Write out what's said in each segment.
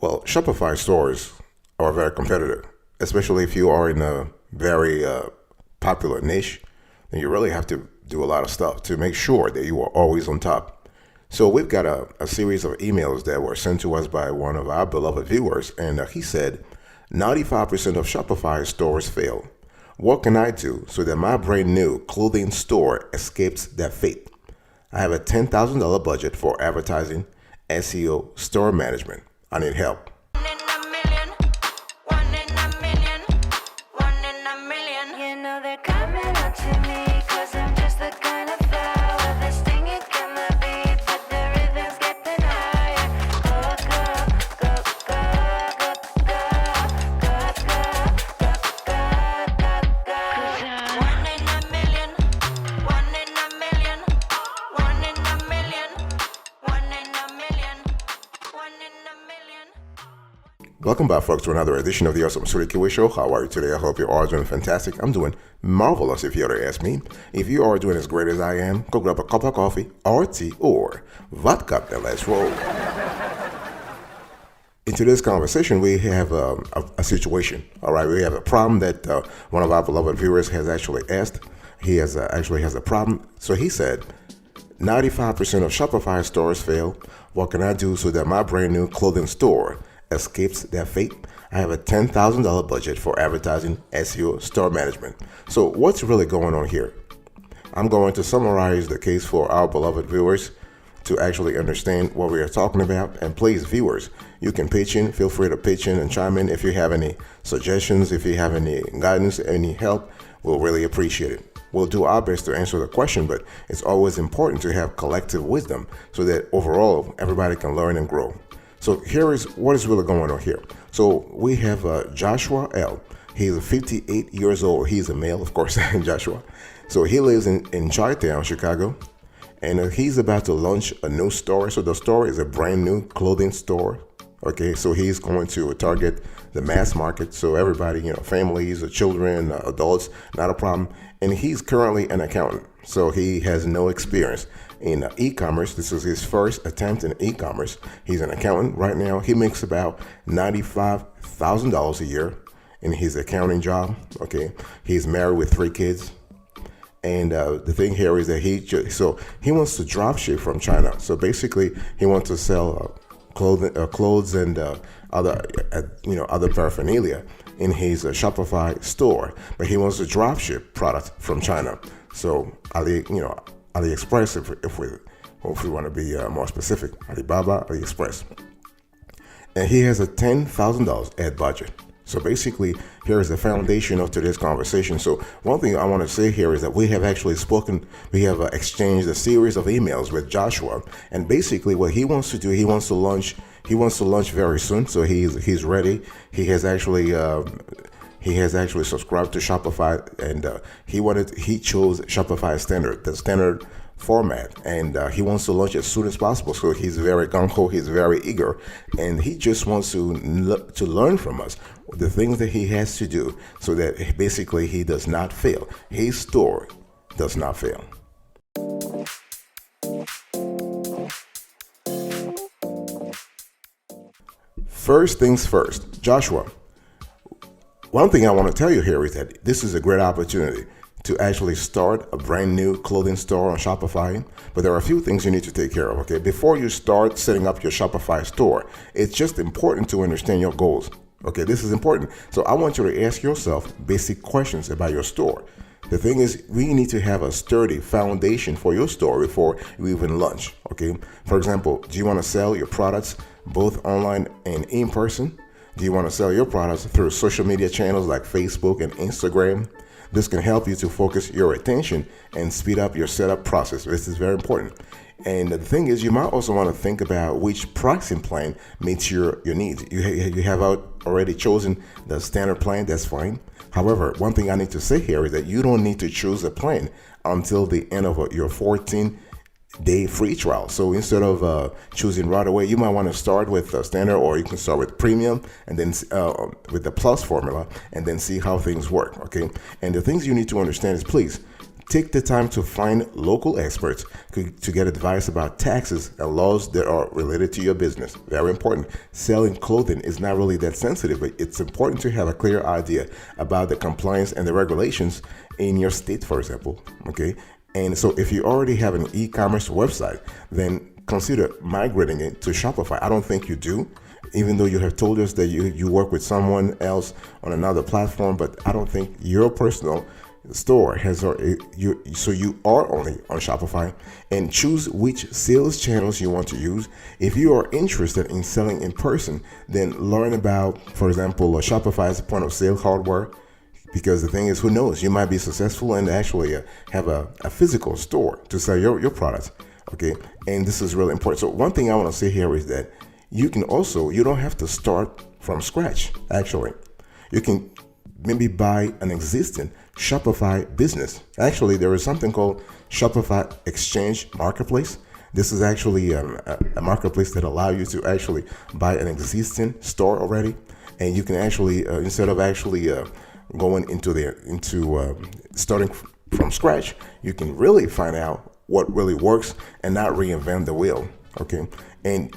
Well, Shopify stores are very competitive, especially if you are in a very popular niche. Then you really have to do a lot of stuff to make sure that you are always on top. So we've got a series of emails that were sent to us by one of our beloved viewers, and he said, 95% of Shopify stores fail. What can I do so that my brand new clothing store escapes that fate? I have a $10,000 budget for advertising, SEO, store management. I need help. One in a million, one in a million, one in a million. You know they're coming up to me, cause I'm just the kind of flower that's stinging from the beat, but the rhythm's getting higher. Go, go, go, go, go, go, go, go, go, go. One in a million, one in a million, one in a million, one in a million, one in a million. Welcome back, folks, to another edition of the Awesome Studio Kiwi Show. How are you today? I hope you are doing fantastic. I'm doing marvelous, if you were to ask me. If you are doing as great as I am, go grab a cup of coffee, or tea, or vodka, and let's roll. In today's conversation, we have a situation. All right, we have a problem that one of our beloved viewers has actually asked. He has actually has a problem. So he said, 95% of Shopify stores fail. What can I do so that my brand new clothing store escapes that fate? I have a $10,000 budget for advertising, SEO, store management. So what's really going on here? I'm going to summarize the case for our beloved viewers to actually understand what we are talking about. And please, viewers, you can pitch in. Feel free to pitch in and chime in if you have any suggestions, if you have any guidance, any help. We'll really appreciate it. We'll do our best to answer the question, but it's always important to have collective wisdom so that overall everybody can learn and grow. So here is what is really going on here. So we have Joshua L. He's 58 years old. He's a male, of course, Joshua. So he lives in Chi-Town, Chicago, and he's about to launch a new store. So the store is a brand new clothing store. Okay, so he's going to target the mass market. So everybody, families, children, adults, not a problem. And he's currently an accountant. So he has no experience in e-commerce. This is his first attempt in e-commerce. He's an accountant right now. He makes about $95,000 a year in his accounting job. Okay, he's married with 3 kids. And the thing here is that he wants to drop ship from China. So basically, he wants to sell clothes and other paraphernalia in his Shopify store, but he wants to drop ship products from China. So AliExpress, if we want to be more specific, Alibaba, AliExpress, and he has a $10,000 ad budget. So basically, here is the foundation of today's conversation. So one thing I want to say here is that we have actually spoken, we have exchanged a series of emails with Joshua, and basically what he wants to do, he wants to launch very soon. So he's ready. He has actually subscribed to Shopify, and he chose Shopify standard, the standard format, and he wants to launch as soon as possible. So he's very gung-ho, he's very eager, and he just wants to learn from us the things that he has to do so that basically he does not fail. His store does not fail. First things first, Joshua, one thing I want to tell you here is that this is a great opportunity to actually start a brand new clothing store on Shopify. But there are a few things you need to take care of, okay? Before you start setting up your Shopify store, it's just important to understand your goals. Okay, this is important. So I want you to ask yourself basic questions about your store. The thing is, we need to have a sturdy foundation for your store before you even launch, okay? For example, do you want to sell your products both online and in person? Do you want to sell your products through social media channels like Facebook and Instagram? This can help you to focus your attention and speed up your setup process. This is very important. And the thing is, you might also want to think about which pricing plan meets your needs. You have already chosen the standard plan, that's fine. However, one thing I need to say here is that you don't need to choose a plan until the end of your 14-day free trial. So instead of choosing right away, you might want to start with standard, or you can start with premium and then with the plus formula and then see how things work. Okay. And the things you need to understand is, please take the time to find local experts to get advice about taxes and laws that are related to your business. Very important. Selling clothing is not really that sensitive, but it's important to have a clear idea about the compliance and the regulations in your state, for example. Okay. And so if you already have an e-commerce website, then consider migrating it to Shopify. I don't think you do, even though you have told us that you work with someone else on another platform, but I don't think your personal store has you are only on Shopify. And choose which sales channels you want to use. If you are interested in selling in person, then learn about, for example, Shopify's point of sale hardware, because the thing is, who knows, you might be successful and actually have a physical store to sell your products. Okay, and this is really important. So one thing I want to say here is that you don't have to start from scratch. Actually, you can maybe buy an existing Shopify business. Actually, there is something called Shopify Exchange Marketplace. This is actually a marketplace that allows you to actually buy an existing store already, and you can actually instead of actually going into starting from scratch, you can really find out what really works and not reinvent the wheel. Okay, and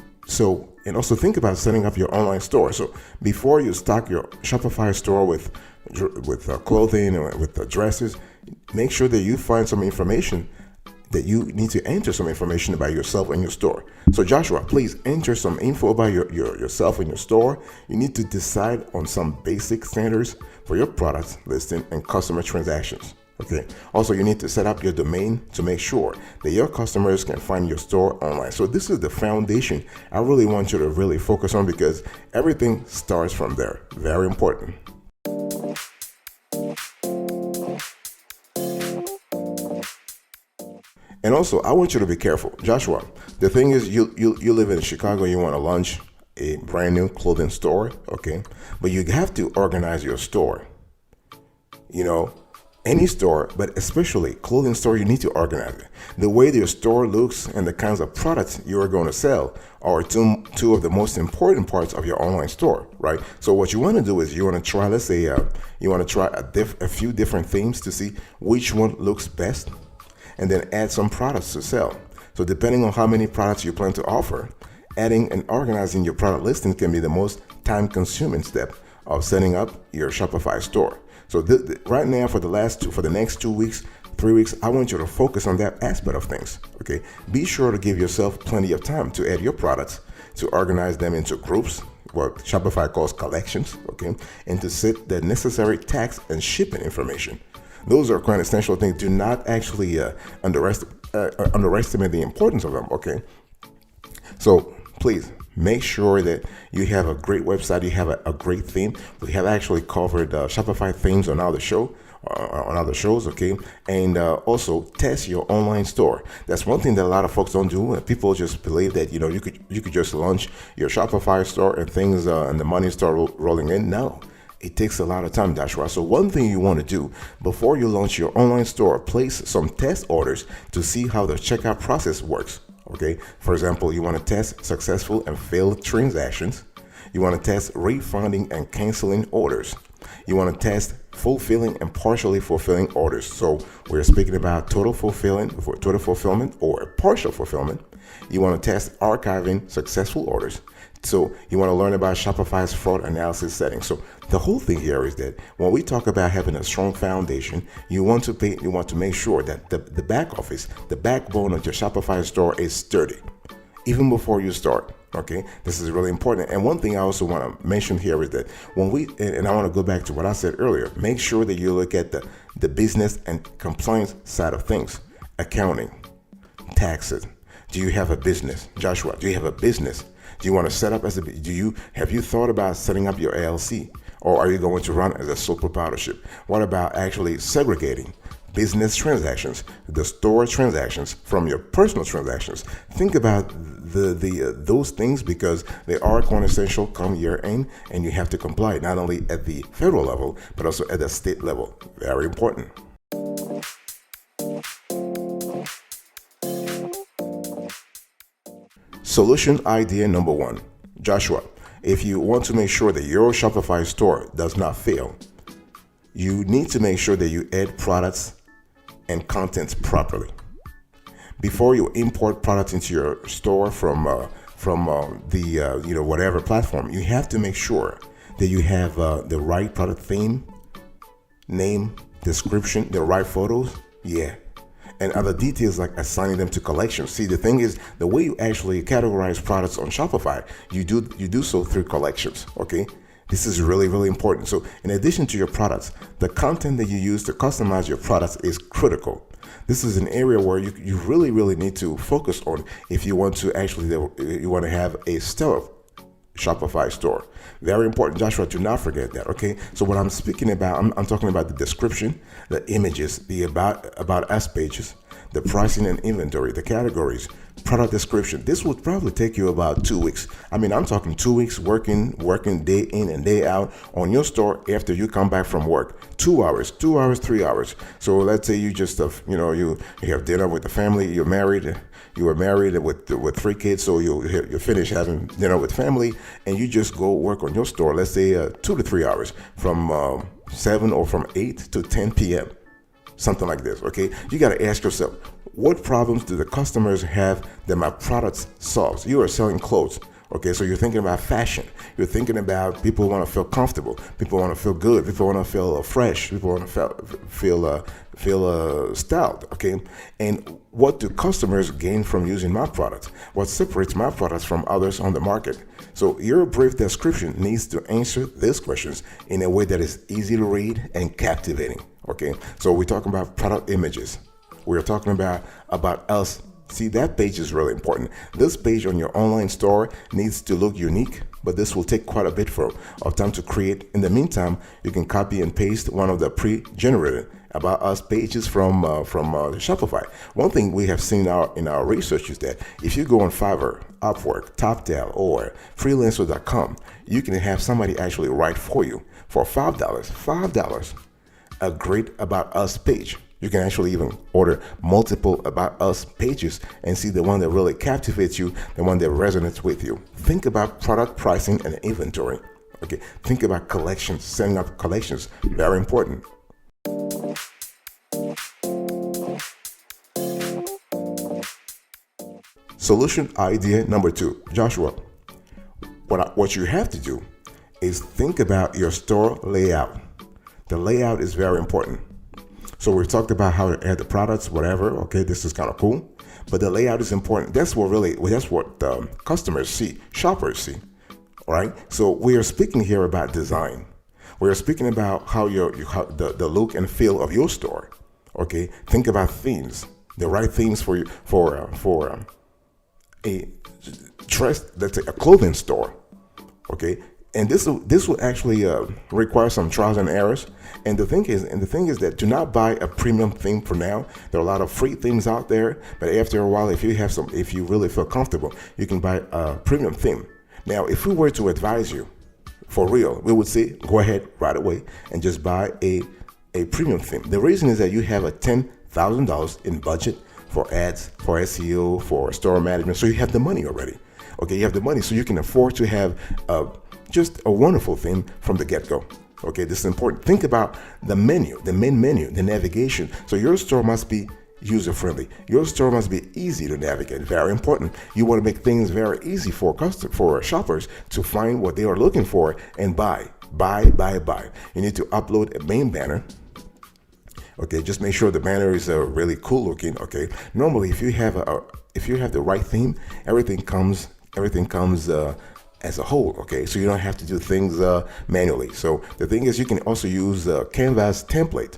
also think about setting up your online store. So before you stock your Shopify store with clothing or with dresses, make sure that you find some information that you need to enter some information about yourself and your store. So Joshua, please enter some info about yourself and your store. You need to decide on some basic standards for your products listing and customer transactions. Okay. Also, you need to set up your domain to make sure that your customers can find your store online. So this is the foundation I really want you to really focus on, because everything starts from there. Very important. And also, I want you to be careful. Joshua, the thing is, you live in Chicago, you want to launch a brand new clothing store, okay? But you have to organize your store. Any store, but especially clothing store, you need to organize it. The way your store looks and the kinds of products you are going to sell are two of the most important parts of your online store, right? So what you want to do is you want to try, let's say, you want to try a few different themes to see which one looks best, and then add some products to sell. So depending on how many products you plan to offer, adding and organizing your product listing can be the most time-consuming step of setting up your Shopify store. So right now, for the next 2 weeks, 3 weeks, I want you to focus on that aspect of things. Okay, be sure to give yourself plenty of time to add your products, to organize them into groups, what Shopify calls collections. Okay, and to set the necessary tax and shipping information. Those are quite essential things. Do not actually underestimate the importance of them. Okay, so please make sure that you have a great website, you have a great theme. We have actually covered Shopify themes on other shows, okay? And also test your online store. That's one thing that a lot of folks don't do. People just believe that you could just launch your Shopify store and things and the money start rolling in. No. It takes a lot of time, Joshua. So one thing you want to do before you launch your online store, place some test orders to see how the checkout process works. Okay. For example, you want to test successful and failed transactions. You want to test refunding and canceling orders. You want to test fulfilling and partially fulfilling orders. So we're speaking about total fulfillment or partial fulfillment. You want to test archiving successful orders. So you want to learn about Shopify's fraud analysis settings. So the whole thing here is that when we talk about having a strong foundation, you want to make sure that the back office, the backbone of your Shopify store is sturdy, even before you start. Okay, this is really important. And one thing I also want to mention here is that and I want to go back to what I said earlier, make sure that you look at the business and compliance side of things, accounting, taxes. Do you have a business? Joshua, do you have a business? Do you want to set up have you thought about setting up your LLC, or are you going to run as a sole proprietorship? What about actually segregating business transactions, the store transactions from your personal transactions? Think about those things, because they are quintessential come year end, and you have to comply not only at the federal level but also at the state level. Very important. Solution idea number 1. Joshua, if you want to make sure that your Shopify store does not fail, you need to make sure that you add products and contents properly. Before you import products into your store from the whatever platform, you have to make sure that you have the right product theme, name, description, the right photos, and other details like assigning them to collections. See, the thing is, the way you actually categorize products on Shopify, you do so through collections. Okay. This is really, really important. So in addition to your products, the content that you use to customize your products is critical. This is an area where you really, really need to focus on if you want to have a stellar Shopify store. Very important, Joshua, do not forget that. Okay. So what I'm speaking about, I'm talking about the description, the images, the about us pages, the pricing and inventory, the categories, product description. This would probably take you about 2 weeks. I mean, I'm talking 2 weeks working day in and day out on your store after you come back from work. 2 hours, 3 hours. So let's say you just you have dinner with the family. You were married with 3 kids, so you finish having dinner with family, and you just go work on your store. Let's say 2 to 3 hours from 7 or from 8 to 10 p.m. Something like this. Okay, you got to ask yourself, what problems do the customers have that my products solves? You are selling clothes. Okay, so you're thinking about fashion. You're thinking about people want to feel comfortable. People want to feel good. People want to feel fresh. People want to feel styled. Okay, and what do customers gain from using my products? What separates my products from others on the market? So your brief description needs to answer these questions in a way that is easy to read and captivating. Okay, so we're talking about product images. We're talking about us. See, that page is really important. This page on your online store needs to look unique, but this will take quite a bit of time to create. In the meantime, you can copy and paste one of the pre-generated about us pages from Shopify. One thing we have seen in our research is that if you go on Fiverr, Upwork, TopTal, or freelancer.com, you can have somebody actually write for you for $5, a great about us page. You can actually even order multiple about us pages and see the one that really captivates you, the one that resonates with you. Think about product pricing and inventory. Okay, think about collections, setting up collections, very important. Solution idea number 2, Joshua. What you have to do is think about your store layout. The layout is very important. So we've talked about how to add the products, whatever. Okay, this is kind of cool, but the layout is important. That's what customers see, shoppers see. All right. So we are speaking here about design. We are speaking about how the look and feel of your store. Okay. Think about themes, the right themes for a dress, let's say a clothing store. Okay. And this will actually require some trials and errors. And the thing is that do not buy a premium theme for now. There are a lot of free themes out there, but after a while, if you really feel comfortable, you can buy a premium theme. Now, if we were to advise you for real, we would say go ahead right away and just buy a premium theme. The reason is that you have a $10,000 in budget for ads, for SEO, for store management. So you have the money already. Okay, you have the money, so you can afford to have just a wonderful theme from the get-go. Okay, this is important. Think about the menu, the main menu, the navigation. So your store must be user-friendly. Your store must be easy to navigate. Very important. You want to make things very easy for shoppers to find what they are looking for and buy. You need to upload a main banner. Okay, just make sure the banner is really cool looking. Okay, normally if you have the right theme, everything comes as a whole. Okay, so you don't have to do things manually. So the thing is, you can also use a Canvas template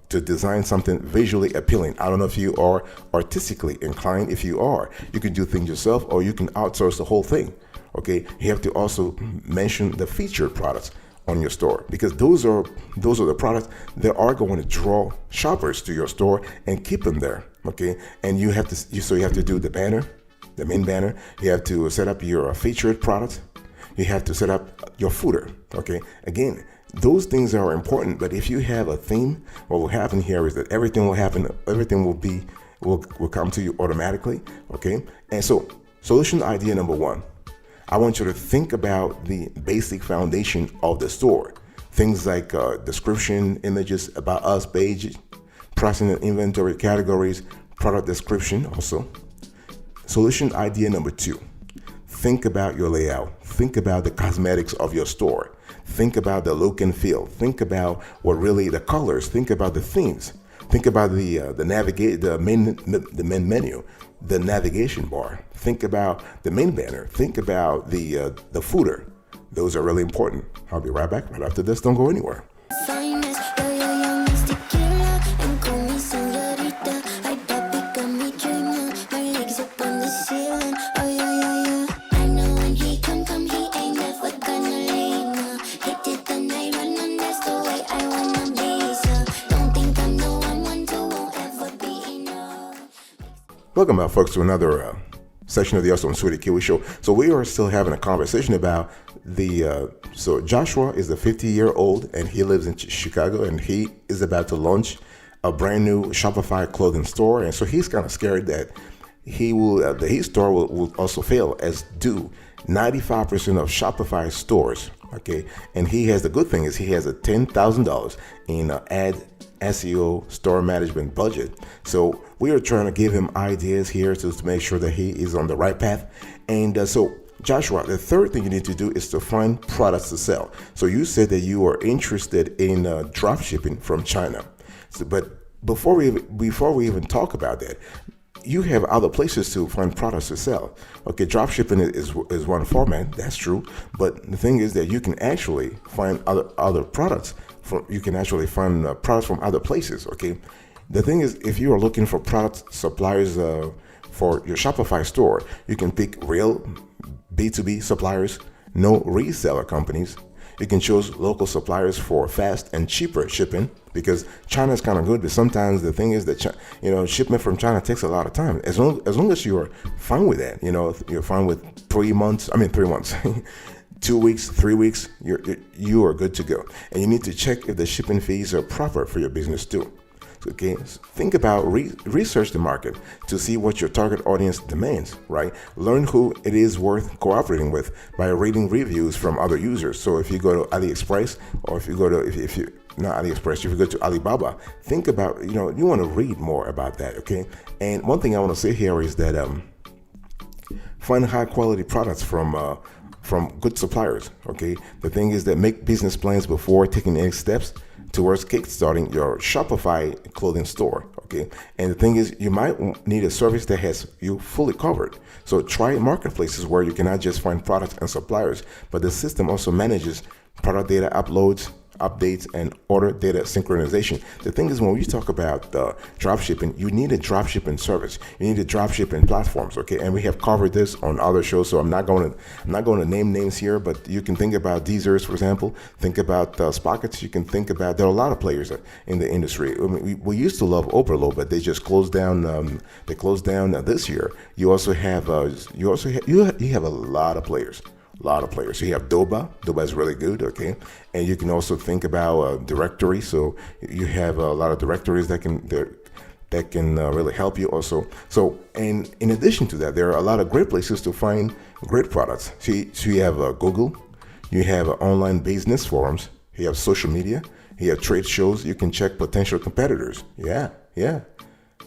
to design something visually appealing. I don't know if you are artistically inclined. If you are, you can do things yourself, or you can outsource the whole thing. Okay, you have to also mention the featured products on your store, because those are the products that are going to draw shoppers to your store and keep them there. Okay, and you have to do the banner, the main banner. You have to set up your featured products. You have to set up your footer. Okay, again, those things are important. But if you have a theme, what will happen here is that everything will come to you automatically. Okay, and so solution idea number 1. I want you to think about the basic foundation of the store. Things like description, images, about us page, pricing and inventory categories, product description also. Solution idea number 2. Think about your layout. Think about the cosmetics of your store. Think about the look and feel. Think about what really the colors. Think about the themes. Think about the main menu, the navigation bar. Think about the main banner. Think about the footer. Those are really important. I'll be right back right after this. Don't go anywhere. Finest, yo, Mr. Killer, and call me señorita. I that it got me dreaming. My legs up on the ceiling. Oh yeah. I know when he come, he ain't never gonna leave. No. Hit it the night run, and that's the way I wanna be. So don't think I'm the one to won't ever be enough. Welcome back, folks, to another session of the Awesome Sweetie Kiwi Show. So we are still having a conversation about so Joshua is a 50-year-old and he lives in Chicago, and he is about to launch a brand new Shopify clothing store. And so he's kind of scared that his store will also fail, as do 95% of Shopify stores. Okay. And the good thing is he has a $10,000 in ad SEO store management budget. So we are trying to give him ideas here to make sure that he is on the right path. And so Joshua, the third thing you need to do is to find products to sell. So you said that you are interested in drop shipping from China. But before we even talk about that, you have other places to find products to sell. Okay, drop shipping is one format, that's true. But the thing is that you can actually find other products products from other places. Okay, the thing is, if you are looking for product suppliers for your Shopify store, you can pick real B2B suppliers, no reseller companies. You can choose local suppliers for fast and cheaper shipping, because China is kind of good, but sometimes the thing is that shipment from China takes a lot of time. As long as you are fine with that, you're fine with 3 months, 2 weeks, 3 weeks, you are good to go. And you need to check if the shipping fees are proper for your business too. Okay, think about research the market to see what your target audience demands, right? Learn who it is worth cooperating with by reading reviews from other users. So if you go to AliExpress, or if you go to Alibaba, think about, you want to read more about that, okay? And one thing I want to say here is that find high quality products from good suppliers, okay? The thing is that make business plans before taking any steps towards kickstarting your Shopify clothing store, okay? And the thing is, you might need a service that has you fully covered. So try marketplaces where you cannot just find products and suppliers, but the system also manages product data uploads, updates, and order data synchronization. The thing is, when we talk about drop shipping, you need a drop shipping service. You need a drop shipping platforms, okay? And we have covered this on other shows, so I'm not going to name names here, but you can think about Deezers, for example. Think about Spockets. You can think about, there are a lot of players in the industry. I mean, we used to love Oberlo, but they just closed down. They closed down this year. You also have you have a lot of players. So you have Doba. Doba is really good, okay? And you can also think about directory. So you have a lot of directories that can really help you also. So, and in addition to that, there are a lot of great places to find great products. So you have Google, you have online business forums, you have social media, you have trade shows. You can check potential competitors. Yeah.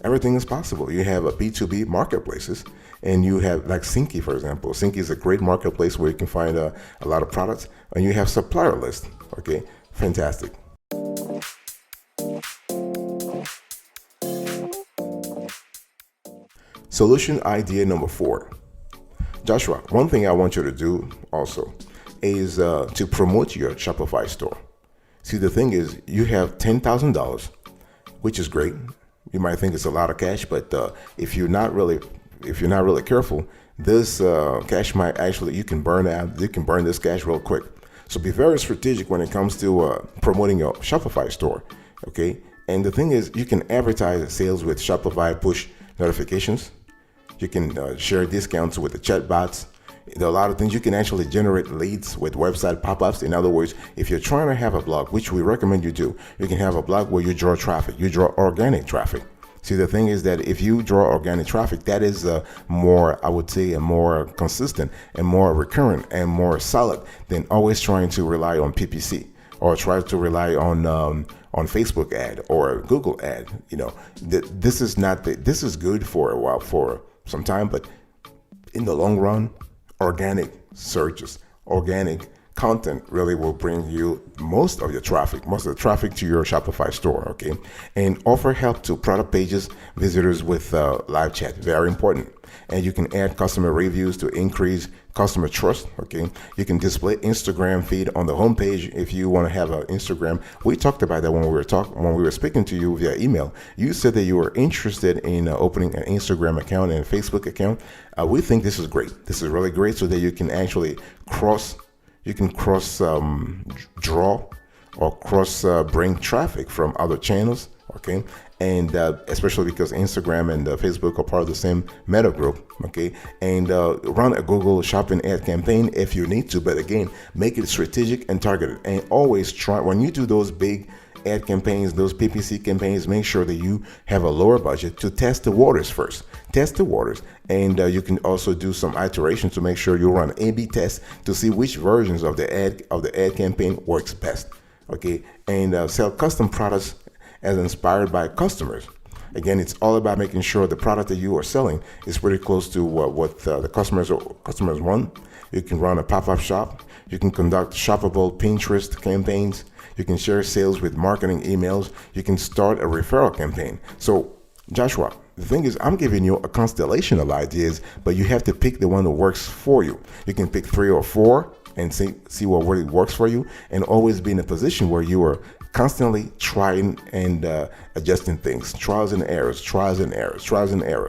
Everything is possible. You have a B2B marketplaces, and you have like Sinki, for example. Sinki is a great marketplace where you can find a lot of products, and you have supplier list. Okay, fantastic. Solution idea number 4. Joshua, one thing I want you to do also is to promote your Shopify store. See, the thing is, you have $10,000, which is great. You might think it's a lot of cash, but if you're not really careful, this cash might actually, you can burn this cash real quick. So be very strategic when it comes to promoting your Shopify store, okay? And the thing is, you can advertise sales with Shopify push notifications. You can share discounts with the chatbots. There are a lot of things. You can actually generate leads with website pop-ups. In other words, if you're trying to have a blog, which we recommend you do, you can have a blog where you draw traffic. You draw organic traffic. See, the thing is that if you draw organic traffic, that is more, I would say, a more consistent and more recurrent and more solid than always trying to rely on PPC. or try to rely on Facebook ad or Google ad. This is good for a while, for some time, but in the long run, organic searches, organic content really will bring you most of the traffic to your Shopify store, okay? And offer help to product pages, visitors with live chat, very important. And you can add customer reviews to increase customer trust, okay? You can display Instagram feed on the homepage if you want to have an Instagram. We talked about that when we were speaking to you via email. You said that you were interested in opening an Instagram account and a Facebook account. We think this is great. This is really great, so that you can actually cross draw or bring traffic from other channels, okay? And especially because Instagram and Facebook are part of the same meta group, okay? And run a Google shopping ad campaign if you need to, but again, make it strategic and targeted. And always try, when you do those big ad campaigns, those PPC campaigns, make sure that you have a lower budget to test the waters first. Test the waters, and you can also do some iterations to make sure you run A/B tests to see which versions of the ad campaign works best. Okay, and sell custom products as inspired by customers. Again, it's all about making sure the product that you are selling is pretty close to what the customers want. You can run a pop-up shop. You can conduct shoppable Pinterest campaigns. You can share sales with marketing emails. You can start a referral campaign. So, Joshua, the thing is, I'm giving you a constellation of ideas, but you have to pick the one that works for you. You can pick 3 or 4 and see what really works for you, and always be in a position where you are constantly trying and adjusting things. Trials and errors.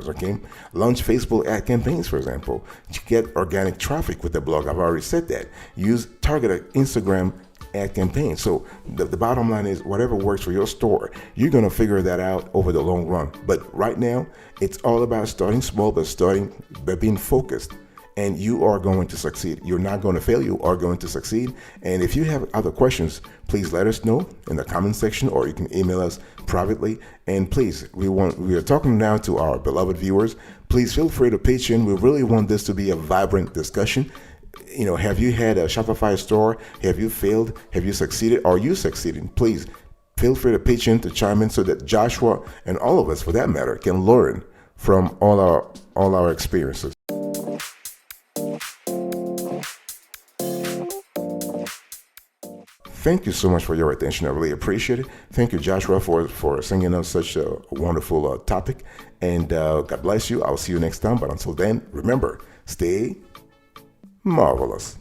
Okay. Launch Facebook ad campaigns, for example, to get organic traffic with the blog. I've already said that. Use targeted Instagram ad campaign. So the bottom line is, whatever works for your store, you're going to figure that out over the long run. But right now, it's all about starting small, but being focused. And you are going to succeed. You're not going to fail. You are going to succeed. And if you have other questions, please let us know in the comment section, or you can email us privately. And please, we are talking now to our beloved viewers. Please feel free to pitch in. We really want this to be a vibrant discussion. Have you had a Shopify store? Have you failed? Have you succeeded? Are you succeeding? Please feel free to pitch in, to chime in, so that Joshua and all of us, for that matter, can learn from all our experiences. Thank you so much for your attention. I really appreciate it. Thank you, Joshua, for singing us such a wonderful topic. And God bless you. I'll see you next time. But until then, remember, stay marvelous.